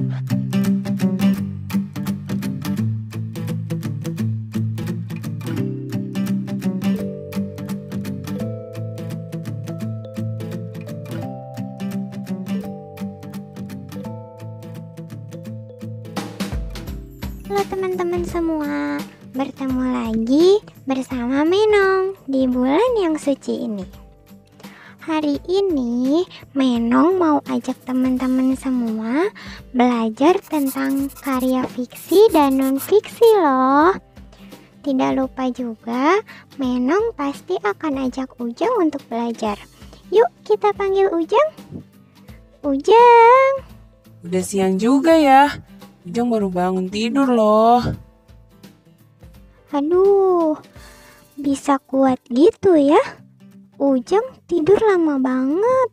Halo teman-teman semua, bertemu lagi bersama Menong di bulan yang suci ini. Hari ini Menong mau ajak teman-teman semua belajar tentang karya fiksi dan non-fiksi loh. Tidak lupa juga, Menong pasti akan ajak Ujang untuk belajar. Yuk kita panggil Ujang. Ujang. Udah siang juga ya. Ujang baru bangun tidur loh. Aduh, bisa kuat gitu ya? Ujang tidur lama banget.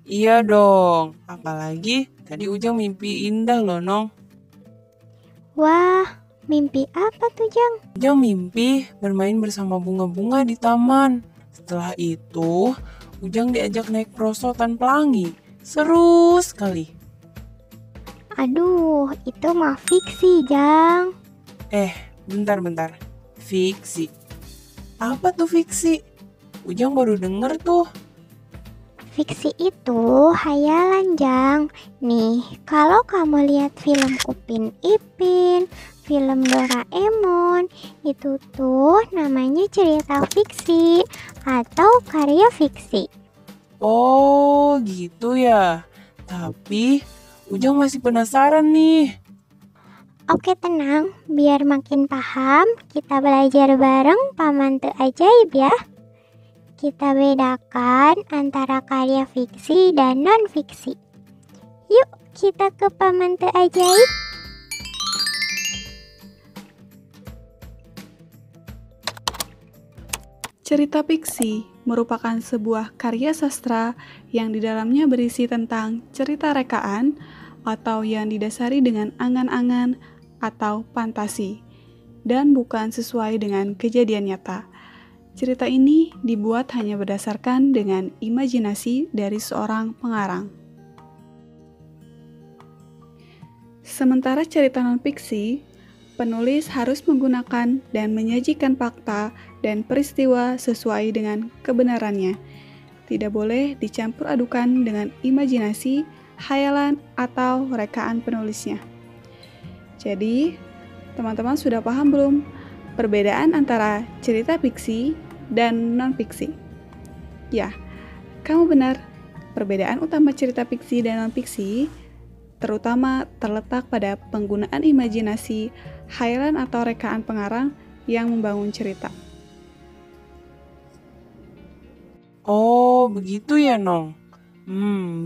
Iya dong, apalagi tadi Ujang mimpi indah loh, Nong. Wah, mimpi apa tuh, Jang? Ujang mimpi bermain bersama bunga-bunga di taman. Setelah itu, Ujang diajak naik perosotan pelangi. Seru sekali. Aduh, itu mah fiksi, Jang. Bentar. Fiksi. Apa tuh fiksi? Ujang baru denger tuh. Fiksi itu hayalan, Jang. Nih, kalau kamu lihat film Upin Ipin, film Doraemon, itu tuh namanya cerita fiksi atau karya fiksi. Oh, gitu ya. Tapi Ujang masih penasaran nih. Oke, tenang, biar makin paham, kita belajar bareng Paman Teu Ajaib ya. Kita bedakan antara karya fiksi dan non-fiksi. Yuk, kita ke Paman Teu Ajaib. Cerita fiksi merupakan sebuah karya sastra yang di dalamnya berisi tentang cerita rekaan atau yang didasari dengan angan-angan atau fantasi dan bukan sesuai dengan kejadian nyata. Cerita ini dibuat hanya berdasarkan dengan imajinasi dari seorang pengarang. Sementara cerita non-fiksi, penulis harus menggunakan dan menyajikan fakta dan peristiwa sesuai dengan kebenarannya. Tidak boleh dicampur adukan dengan imajinasi, hayalan, atau rekaan penulisnya. Jadi, teman-teman sudah paham belum perbedaan antara cerita fiksi dan non-fiksi? Ya, kamu benar. Perbedaan utama cerita fiksi dan non-fiksi terutama terletak pada penggunaan imajinasi, hayalan atau rekaan pengarang yang membangun cerita. Oh, begitu ya, Nong.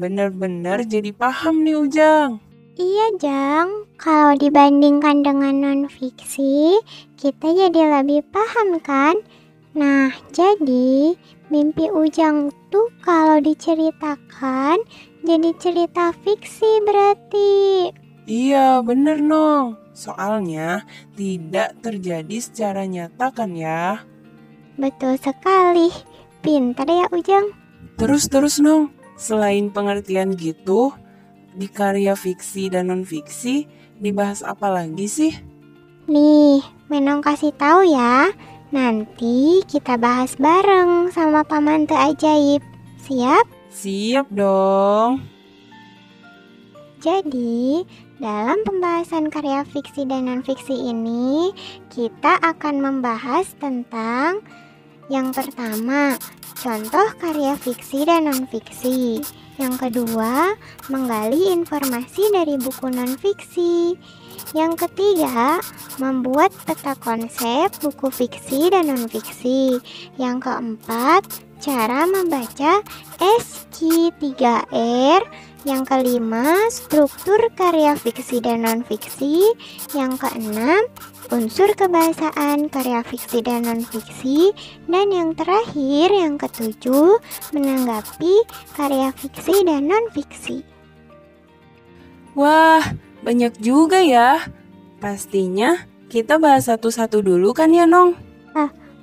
Benar-benar jadi paham nih Ujang. Iya, Jang. Kalau dibandingkan dengan non-fiksi, kita jadi lebih paham kan? Nah, jadi mimpi Ujang tuh kalau diceritakan jadi cerita fiksi berarti. Iya, bener Nong. Soalnya tidak terjadi secara nyata kan ya. Betul sekali. Pintar ya Ujang. Terus Nong, selain pengertian gitu, di karya fiksi dan non-fiksi dibahas apa lagi sih? Nih, Menong kasih tahu ya. Nanti kita bahas bareng sama Paman Teu Ajaib. Siap? Siap dong. Jadi, dalam pembahasan karya fiksi dan non-fiksi ini, kita akan membahas tentang yang pertama, contoh karya fiksi dan non-fiksi. Yang kedua, menggali informasi dari buku non-fiksi. Yang ketiga, membuat peta konsep buku fiksi dan non-fiksi. Yang keempat, cara membaca SQ3R. Yang kelima, struktur karya fiksi dan non-fiksi. Yang keenam, unsur kebahasaan karya fiksi dan non-fiksi. Dan yang terakhir, yang ketujuh, menanggapi karya fiksi dan non-fiksi. Wah, banyak juga ya. Pastinya kita bahas satu-satu dulu kan ya, Nong?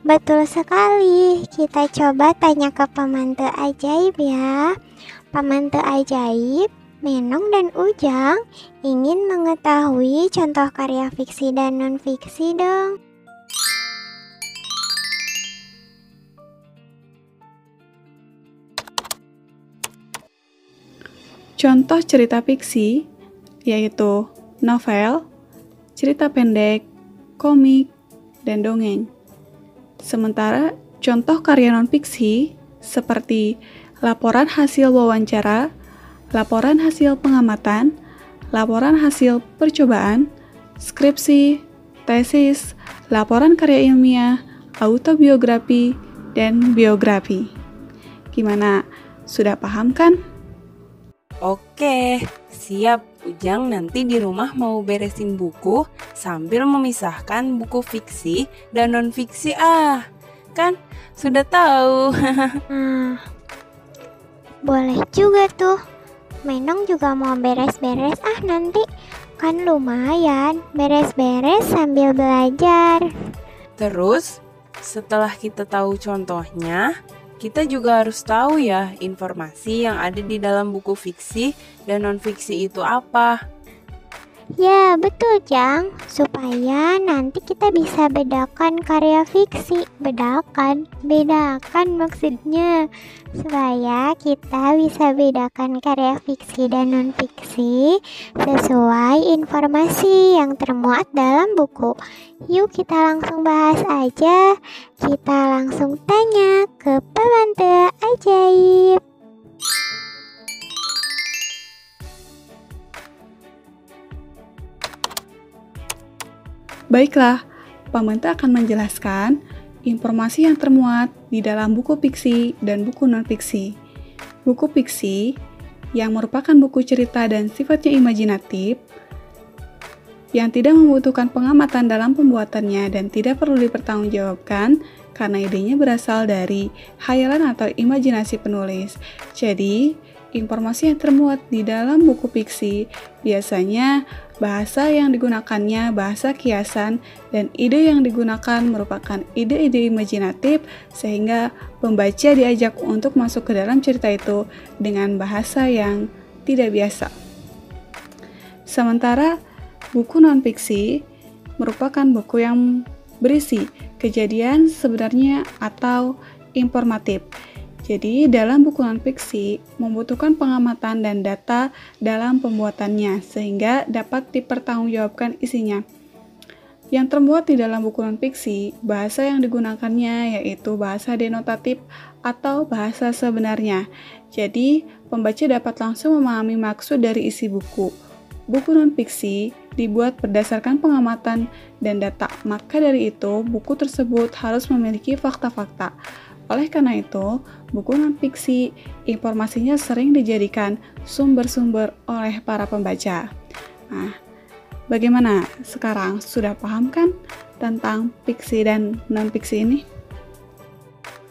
Betul sekali. Kita coba tanya ke Paman Teu Ajaib ya. Paman Teu Ajaib, Menong dan Ujang ingin mengetahui contoh karya fiksi dan non-fiksi dong. Contoh cerita fiksi yaitu novel, cerita pendek, komik, dan dongeng. Sementara contoh karya non-fiksi seperti laporan hasil wawancara, laporan hasil pengamatan, laporan hasil percobaan, skripsi, tesis, laporan karya ilmiah, autobiografi, dan biografi. Gimana? Sudah paham kan? Oke, siap. Ujang nanti di rumah mau beresin buku sambil memisahkan buku fiksi dan non-fiksi. Kan sudah tahu. Nah, boleh juga tuh. Menong juga mau beres-beres nanti. Kan lumayan, beres-beres sambil belajar. Terus, setelah kita tahu contohnya, kita juga harus tahu ya informasi yang ada di dalam buku fiksi dan non-fiksi itu apa. Ya, betul, Jang. Supaya nanti kita bisa bedakan karya fiksi. Bedakan maksudnya. Supaya kita bisa bedakan karya fiksi dan non-fiksi sesuai informasi yang termuat dalam buku. Yuk kita langsung bahas aja. Kita langsung tanya ke pembantu ajaib. Baiklah, Pak Mente akan menjelaskan informasi yang termuat di dalam buku fiksi dan buku non-fiksi. Buku fiksi yang merupakan buku cerita dan sifatnya imajinatif, yang tidak membutuhkan pengamatan dalam pembuatannya dan tidak perlu dipertanggungjawabkan karena idenya berasal dari khayalan atau imajinasi penulis. Jadi, informasi yang termuat di dalam buku fiksi biasanya bahasa yang digunakannya bahasa kiasan dan ide yang digunakan merupakan ide-ide imajinatif sehingga pembaca diajak untuk masuk ke dalam cerita itu dengan bahasa yang tidak biasa. Sementara buku non-fiksi merupakan buku yang berisi kejadian sebenarnya atau informatif. Jadi, dalam buku non-fiksi membutuhkan pengamatan dan data dalam pembuatannya sehingga dapat dipertanggungjawabkan isinya. Yang termuat di dalam buku non-fiksi, bahasa yang digunakannya yaitu bahasa denotatif atau bahasa sebenarnya. Jadi, pembaca dapat langsung memahami maksud dari isi buku. Buku non-fiksi dibuat berdasarkan pengamatan dan data, maka dari itu buku tersebut harus memiliki fakta-fakta. Oleh karena itu, buku non-fiksi informasinya sering dijadikan sumber-sumber oleh para pembaca. Nah, bagaimana sekarang? Sudah paham kan tentang fiksi dan non-fiksi ini?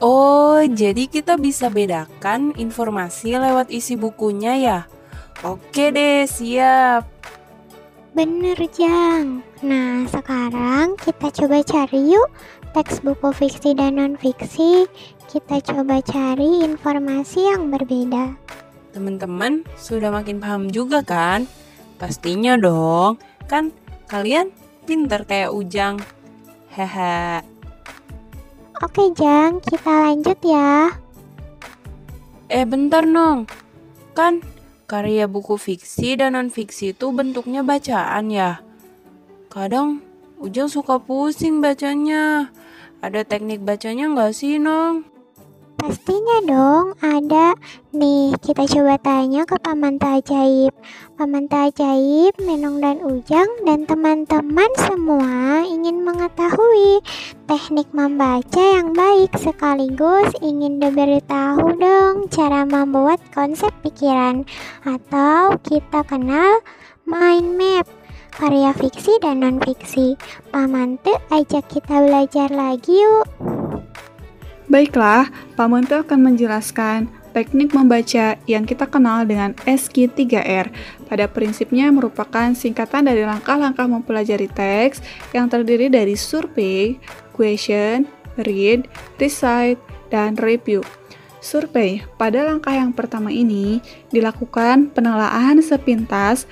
Oh, jadi kita bisa bedakan informasi lewat isi bukunya ya? Oke deh, siap. Bener, Jang. Nah, sekarang kita coba cari yuk teks buku fiksi dan non-fiksi. Kita coba cari informasi yang berbeda. Teman-teman sudah makin paham juga kan? Pastinya dong, kan kalian pintar kayak Ujang. Haha. Oke, Jang, kita lanjut ya. Bentar Nong. Kan karya buku fiksi dan non-fiksi itu bentuknya bacaan ya? Kadang Ujang suka pusing bacanya. Ada teknik bacanya nggak sih, Nong? Pastinya dong, ada. Nih, kita coba tanya ke Pembantu Ajaib. Pembantu Ajaib, Menong dan Ujang, dan teman-teman semua ingin mengetahui teknik membaca yang baik sekaligus ingin diberitahu dong cara membuat konsep pikiran atau kita kenal mind map. Karya fiksi dan non-fiksi. Pak Mante ajak kita belajar lagi yuk. Baiklah, Pak Mente akan menjelaskan teknik membaca yang kita kenal dengan SQ3R. Pada prinsipnya merupakan singkatan dari langkah-langkah mempelajari teks yang terdiri dari survei, question, read, recite, dan review. Survei. Pada langkah yang pertama ini, dilakukan penelaahan sepintas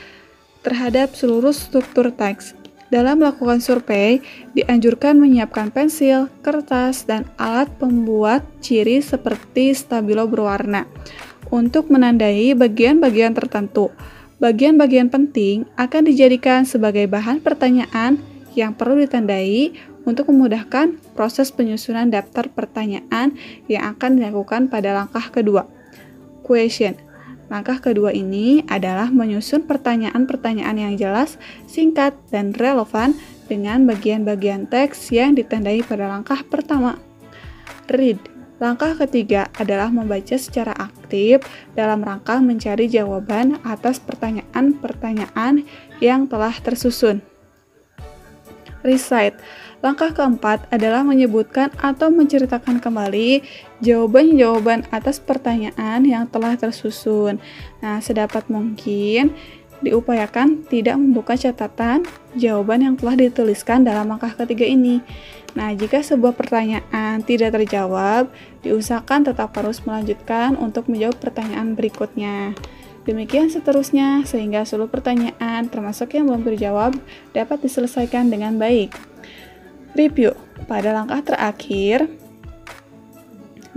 terhadap seluruh struktur teks. Dalam melakukan survei, dianjurkan menyiapkan pensil, kertas, dan alat pembuat ciri seperti stabilo berwarna untuk menandai bagian-bagian tertentu. Bagian-bagian penting akan dijadikan sebagai bahan pertanyaan yang perlu ditandai untuk memudahkan proses penyusunan daftar pertanyaan yang akan dilakukan pada langkah kedua. Question. Langkah kedua ini adalah menyusun pertanyaan-pertanyaan yang jelas, singkat, dan relevan dengan bagian-bagian teks yang ditandai pada langkah pertama. Read. Langkah ketiga adalah membaca secara aktif dalam rangka mencari jawaban atas pertanyaan-pertanyaan yang telah tersusun. Recite. Langkah keempat adalah menyebutkan atau menceritakan kembali jawaban-jawaban atas pertanyaan yang telah tersusun. Nah, sedapat mungkin diupayakan tidak membuka catatan jawaban yang telah dituliskan dalam langkah ketiga ini. Nah, jika sebuah pertanyaan tidak terjawab, diusahakan tetap harus melanjutkan untuk menjawab pertanyaan berikutnya. Demikian seterusnya, sehingga seluruh pertanyaan, termasuk yang belum terjawab, dapat diselesaikan dengan baik. Review. Pada langkah terakhir,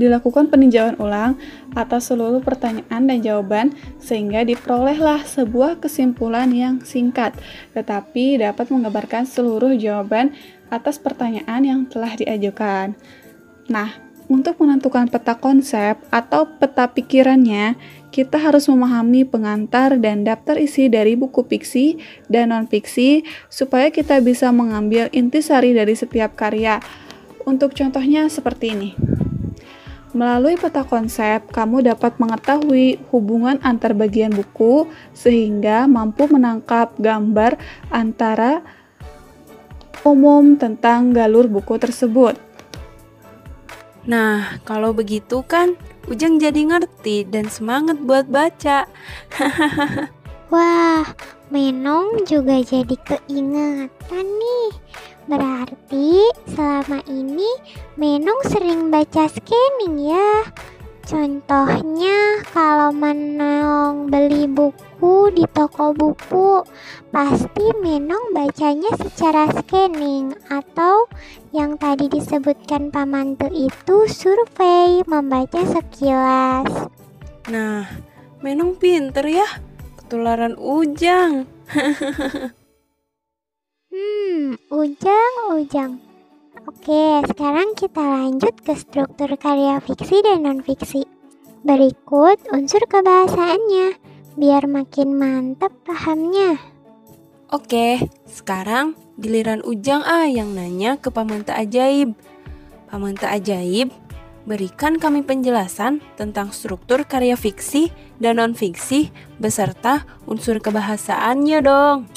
dilakukan peninjauan ulang atas seluruh pertanyaan dan jawaban, sehingga diperolehlah sebuah kesimpulan yang singkat, tetapi dapat menggambarkan seluruh jawaban atas pertanyaan yang telah diajukan. Nah, untuk menentukan peta konsep atau peta pikirannya, kita harus memahami pengantar dan daftar isi dari buku fiksi dan non-fiksi supaya kita bisa mengambil intisari dari setiap karya. Untuk contohnya seperti ini. Melalui peta konsep, kamu dapat mengetahui hubungan antar bagian buku sehingga mampu menangkap gambar antara umum tentang galur buku tersebut. Nah, kalau begitu kan Ujang jadi ngerti dan semangat buat baca. Wah, Menong juga jadi keingatan nih. Berarti selama ini Menong sering baca scanning ya. Contohnya kalau Menong beli buku di toko buku, pasti Menong bacanya secara scanning, atau yang tadi disebutkan Pak Mantu itu survei, membaca sekilas. Nah, Menong pinter ya, ketularan Ujang. Ujang. Oke, sekarang kita lanjut ke struktur karya fiksi dan non-fiksi. Berikut unsur kebahasaannya, biar makin mantap pahamnya. Oke, sekarang giliran Ujang yang nanya ke Pamanta Ajaib. Pamanta Ajaib, berikan kami penjelasan tentang struktur karya fiksi dan non-fiksi beserta unsur kebahasaannya dong.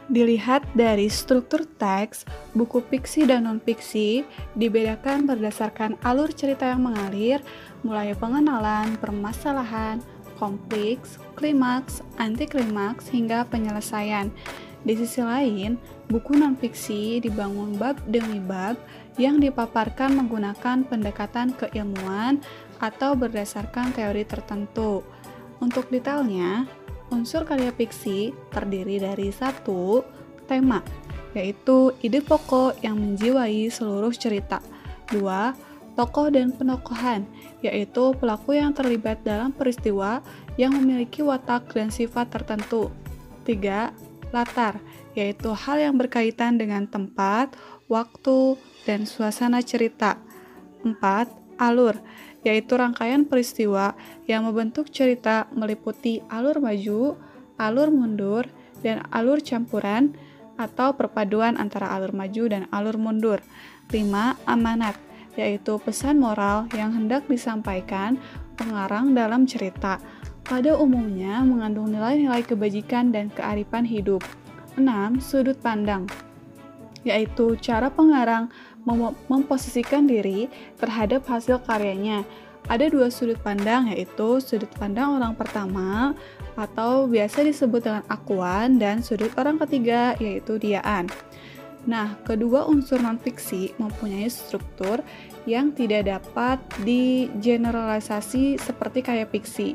Dilihat dari struktur teks, buku fiksi dan non-fiksi dibedakan berdasarkan alur cerita yang mengalir, mulai pengenalan, permasalahan, konflik, klimaks, anti-klimaks, hingga penyelesaian. Di sisi lain, buku non-fiksi dibangun bab demi bab yang dipaparkan menggunakan pendekatan keilmuan atau berdasarkan teori tertentu. Untuk detailnya, unsur karya fiksi terdiri dari 1. Tema, yaitu ide pokok yang menjiwai seluruh cerita. 2. Tokoh dan penokohan, yaitu pelaku yang terlibat dalam peristiwa yang memiliki watak dan sifat tertentu. 3. Latar, yaitu hal yang berkaitan dengan tempat, waktu, dan suasana cerita. 4. Alur, yaitu rangkaian peristiwa yang membentuk cerita meliputi alur maju, alur mundur, dan alur campuran atau perpaduan antara alur maju dan alur mundur. 5. Amanat, yaitu pesan moral yang hendak disampaikan pengarang dalam cerita. Pada umumnya mengandung nilai-nilai kebajikan dan kearifan hidup. 6. Sudut pandang, yaitu cara pengarang memposisikan diri terhadap hasil karyanya. Ada 2 sudut pandang, yaitu sudut pandang orang pertama atau biasa disebut dengan akuan, dan sudut orang ketiga, yaitu diaan. Nah, kedua unsur non-fiksi mempunyai struktur yang tidak dapat digeneralisasi seperti karya fiksi.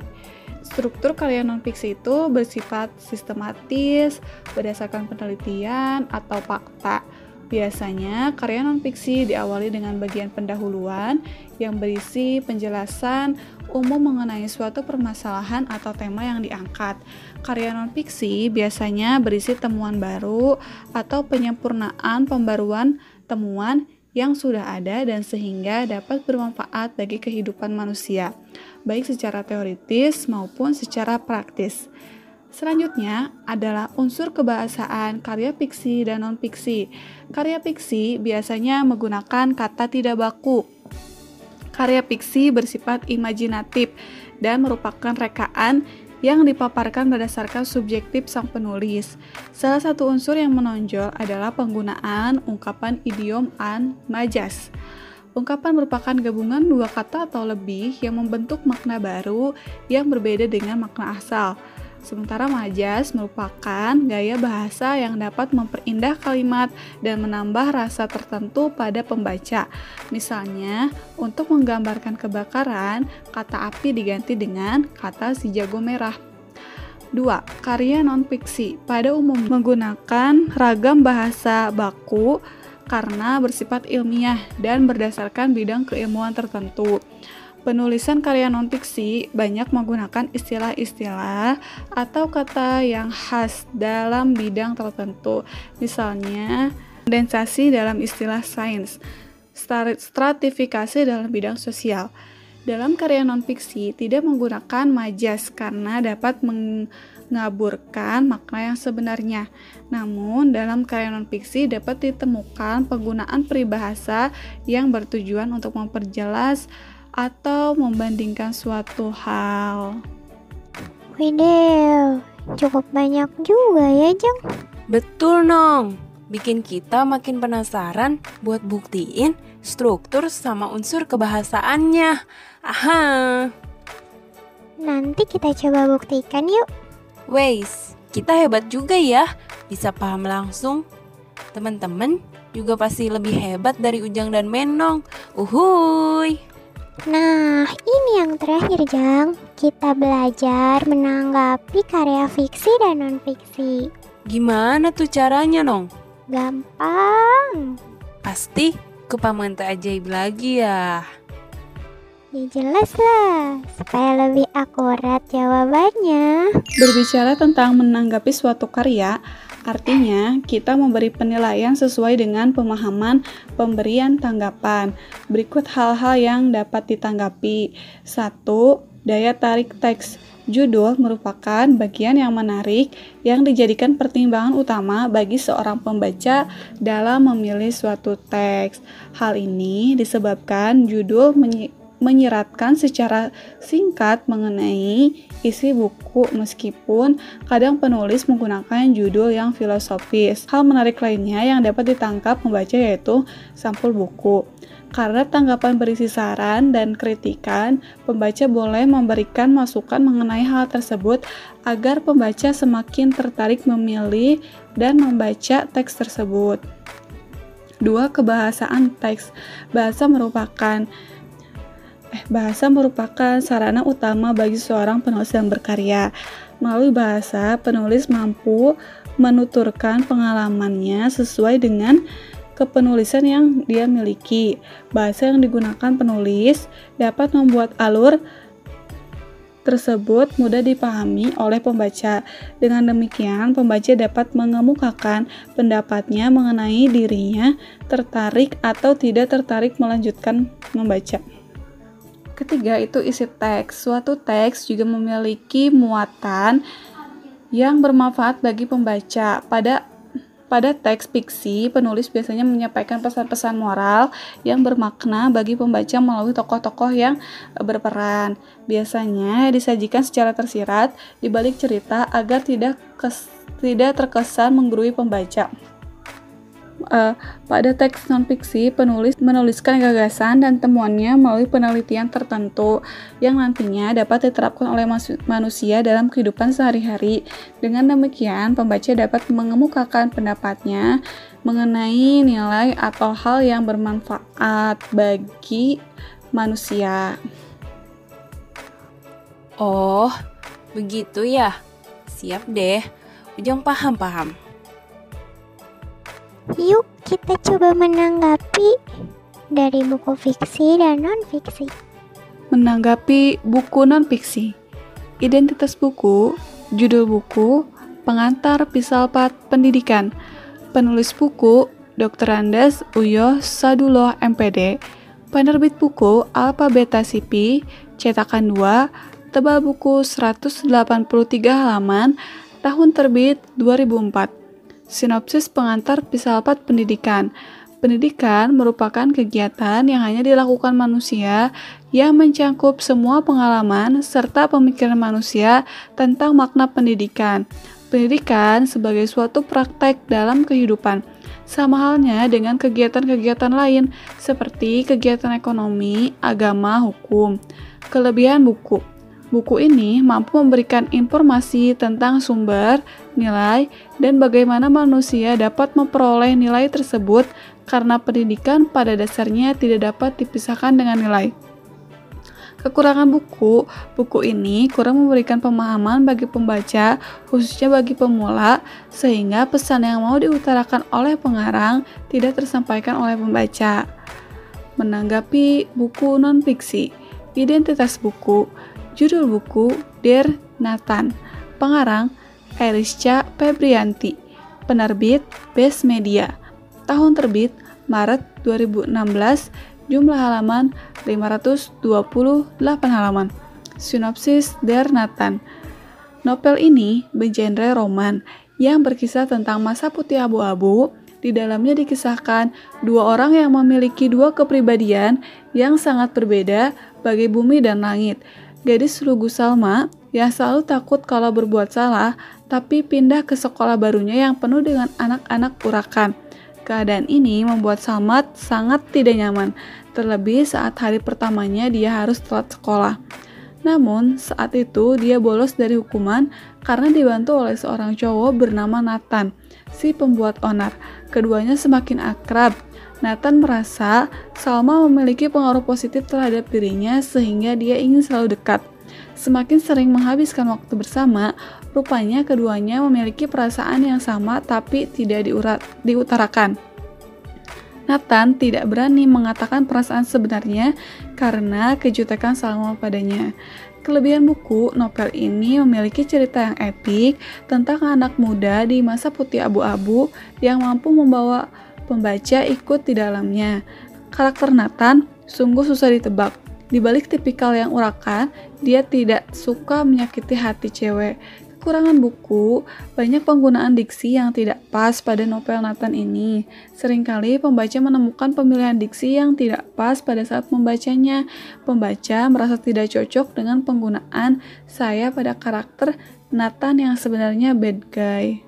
Struktur karya non-fiksi itu bersifat sistematis, berdasarkan penelitian atau fakta. Biasanya, karya non-fiksi diawali dengan bagian pendahuluan yang berisi penjelasan umum mengenai suatu permasalahan atau tema yang diangkat. Karya non-fiksi biasanya berisi temuan baru atau penyempurnaan pembaruan temuan yang sudah ada dan sehingga dapat bermanfaat bagi kehidupan manusia, baik secara teoritis maupun secara praktis. Selanjutnya adalah unsur kebahasaan karya fiksi dan non-fiksi. Karya fiksi biasanya menggunakan kata tidak baku. Karya fiksi bersifat imajinatif dan merupakan rekaan yang dipaparkan berdasarkan subjektif sang penulis. Salah satu unsur yang menonjol adalah penggunaan ungkapan idiom majas. Ungkapan merupakan gabungan dua kata atau lebih yang membentuk makna baru yang berbeda dengan makna asal. Sementara majas merupakan gaya bahasa yang dapat memperindah kalimat dan menambah rasa tertentu pada pembaca. Misalnya, untuk menggambarkan kebakaran, kata api diganti dengan kata si jago merah. 2. Karya non-fiksi pada umum menggunakan ragam bahasa baku karena bersifat ilmiah dan berdasarkan bidang keilmuan tertentu. Penulisan karya non-fiksi banyak menggunakan istilah-istilah atau kata yang khas dalam bidang tertentu. Misalnya, kondensasi dalam istilah sains, stratifikasi dalam bidang sosial. Dalam karya non-fiksi tidak menggunakan majas karena dapat mengaburkan makna yang sebenarnya. Namun, dalam karya non-fiksi dapat ditemukan penggunaan peribahasa yang bertujuan untuk memperjelas atau membandingkan suatu hal. Widih, cukup banyak juga ya, Jeng. Betul, Nong. Bikin kita makin penasaran buat buktiin struktur sama unsur kebahasaannya. Aha. Nanti kita coba buktikan yuk. Weis, kita hebat juga ya, bisa paham langsung. Teman-teman juga pasti lebih hebat dari Ujang dan Menong. Uhuy. Nah, ini yang terakhir, Jang. Kita belajar menanggapi karya fiksi dan non-fiksi. Gimana tuh caranya, Nong? Gampang. Pasti ke Pamanta Ajaib lagi ya. Ya jelas lah, supaya lebih akurat jawabannya. Berbicara tentang menanggapi suatu karya, artinya kita memberi penilaian sesuai dengan pemahaman pemberian tanggapan. Berikut hal-hal yang dapat ditanggapi. 1. Daya tarik teks. Judul merupakan bagian yang menarik yang dijadikan pertimbangan utama bagi seorang pembaca dalam memilih suatu teks. Hal ini disebabkan judul menyeratkan secara singkat mengenai isi buku meskipun kadang penulis menggunakan judul yang filosofis. Hal menarik lainnya yang dapat ditangkap pembaca yaitu sampul buku. Karena tanggapan berisi saran dan kritikan, pembaca boleh memberikan masukan mengenai hal tersebut agar pembaca semakin tertarik memilih dan membaca teks tersebut. 2. Kebahasaan teks. Bahasa merupakan sarana utama bagi seorang penulis yang berkarya. Melalui bahasa, penulis mampu menuturkan pengalamannya sesuai dengan kepenulisan yang dia miliki. Bahasa yang digunakan penulis dapat membuat alur tersebut mudah dipahami oleh pembaca. Dengan demikian, pembaca dapat mengemukakan pendapatnya mengenai dirinya, tertarik atau tidak tertarik melanjutkan membaca. Ketiga, itu isi teks. Suatu teks juga memiliki muatan yang bermanfaat bagi pembaca. Pada teks fiksi, penulis biasanya menyampaikan pesan-pesan moral yang bermakna bagi pembaca melalui tokoh-tokoh yang berperan. Biasanya disajikan secara tersirat di balik cerita agar tidak terkesan menggurui pembaca. Pada teks non-fiksi, penulis menuliskan gagasan dan temuannya melalui penelitian tertentu yang nantinya dapat diterapkan oleh manusia dalam kehidupan sehari-hari. Dengan demikian, pembaca dapat mengemukakan pendapatnya mengenai nilai atau hal yang bermanfaat bagi manusia. Oh, begitu ya? Siap deh, Ujang paham. Yuk kita coba menanggapi dari buku fiksi dan non-fiksi. Menanggapi buku non-fiksi. Identitas buku, judul buku, pengantar Psalpat Pendidikan. Penulis buku, Dr. Andes Uyo Saduloh MPD. Penerbit buku, Alpha Beta CP, cetakan 2, tebal buku 183 halaman, tahun terbit 2004. Sinopsis pengantar Psalpat Pendidikan. Pendidikan merupakan kegiatan yang hanya dilakukan manusia yang mencangkup semua pengalaman serta pemikiran manusia tentang makna pendidikan. Pendidikan sebagai suatu praktek dalam kehidupan. Sama halnya dengan kegiatan-kegiatan lain seperti kegiatan ekonomi, agama, hukum. Kelebihan buku. Buku ini mampu memberikan informasi tentang sumber, nilai, dan bagaimana manusia dapat memperoleh nilai tersebut karena pendidikan pada dasarnya tidak dapat dipisahkan dengan nilai. Kekurangan buku ini kurang memberikan pemahaman bagi pembaca, khususnya bagi pemula, sehingga pesan yang mau diutarakan oleh pengarang tidak tersampaikan oleh pembaca. Menanggapi buku non-fiksi, identitas buku. Judul buku, Dear Nathan. Pengarang, Erisca Febrianti. Penerbit, Best Media. Tahun terbit, Maret 2016. Jumlah halaman, 528 halaman. Sinopsis, Dear Nathan. Novel ini bergenre roman yang berkisah tentang masa putih abu-abu. Di dalamnya dikisahkan dua orang yang memiliki dua kepribadian yang sangat berbeda bagai bumi dan langit. Gadis lugu Salma yang selalu takut kalau berbuat salah, tapi pindah ke sekolah barunya yang penuh dengan anak-anak urakan. Keadaan ini membuat Salma sangat tidak nyaman, terlebih saat hari pertamanya dia harus telat sekolah. Namun, saat itu dia bolos dari hukuman karena dibantu oleh seorang cowok bernama Nathan, si pembuat onar. Keduanya semakin akrab. Nathan merasa Salma memiliki pengaruh positif terhadap dirinya sehingga dia ingin selalu dekat. Semakin sering menghabiskan waktu bersama, rupanya keduanya memiliki perasaan yang sama tapi tidak diutarakan. Nathan tidak berani mengatakan perasaan sebenarnya karena kejutan Salma padanya. Kelebihan buku, novel ini memiliki cerita yang epik tentang anak muda di masa putih abu-abu yang mampu membawa pembaca ikut di dalamnya. Karakter Nathan sungguh susah ditebak. Di balik tipikal yang urakan, dia tidak suka menyakiti hati cewek. Kekurangan buku, banyak penggunaan diksi yang tidak pas pada novel Nathan ini. Seringkali pembaca menemukan pemilihan diksi yang tidak pas pada saat membacanya. Pembaca merasa tidak cocok dengan penggunaan saya pada karakter Nathan yang sebenarnya bad guy.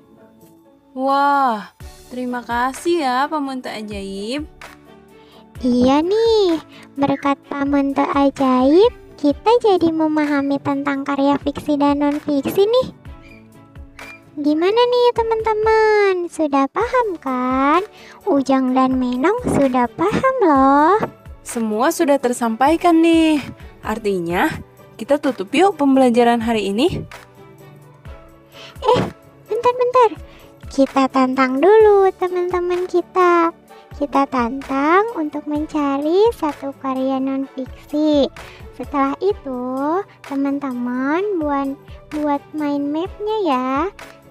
Wah, terima kasih ya Pak Munte Ajaib. Iya nih, berkat Pak Munte Ajaib, kita jadi memahami tentang karya fiksi dan non-fiksi nih. Gimana nih teman-teman? Sudah paham kan? Ujang dan Menong sudah paham loh. Semua sudah tersampaikan nih. Artinya, kita tutup yuk pembelajaran hari ini. Bentar. Kita tantang dulu teman-teman kita. Kita tantang untuk mencari satu karya non-fiksi. Setelah itu, teman-teman buat mind mapnya ya.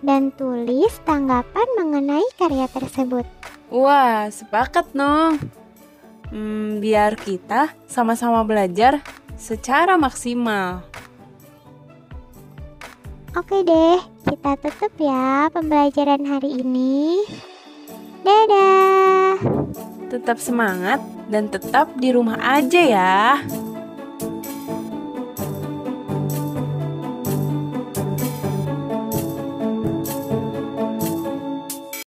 Dan tulis tanggapan mengenai karya tersebut. Wah, sepakat Nong. Biar kita sama-sama belajar secara maksimal. Oke deh, kita tutup ya pembelajaran hari ini. Dadah. Tetap semangat dan tetap di rumah aja ya.